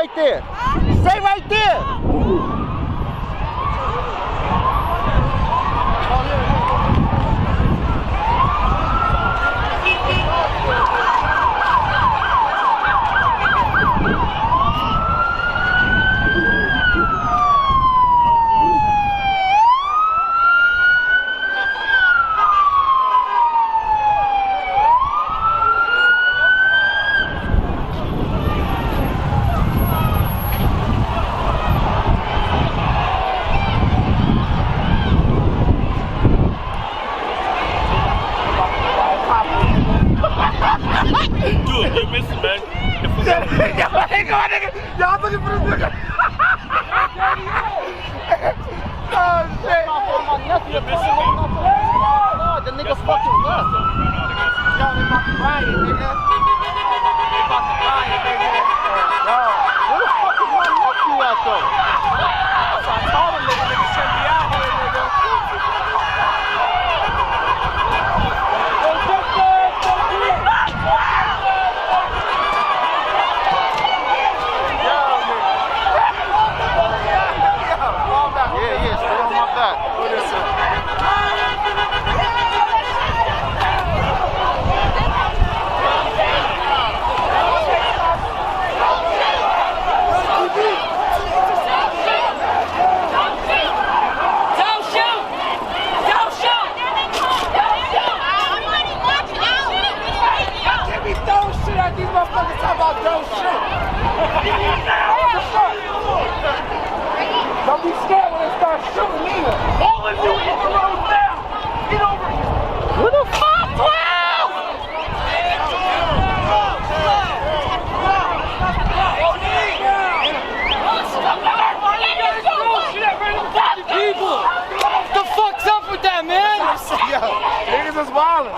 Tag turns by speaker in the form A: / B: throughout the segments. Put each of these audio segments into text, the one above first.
A: right there. Stay right there.
B: Dude, you're missing, man.
A: Y'all looking for this nigga. Oh shit.
B: You're missing, man.
A: The nigga fucking left. Yo, they about to riot, nigga. They about to riot, nigga. Yo, where the fuck is my nephew at though? So I told him nigga shouldn't be out here, nigga. Yeah, stay on my back. Don't be scared when they start shooting either. All of you hit the road now. Get over here. What the fuck, 12?
C: People! What the fuck's up with that, man?
A: Yo, niggas is wildin'.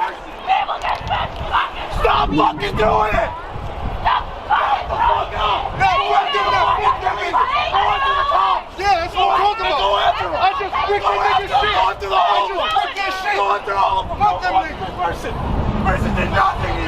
A: Stop fucking doing it! Yeah, that's what I'm talking about. I just picked the nigga's shit. I just picked that shit. Fuck them niggas. Person did nothing.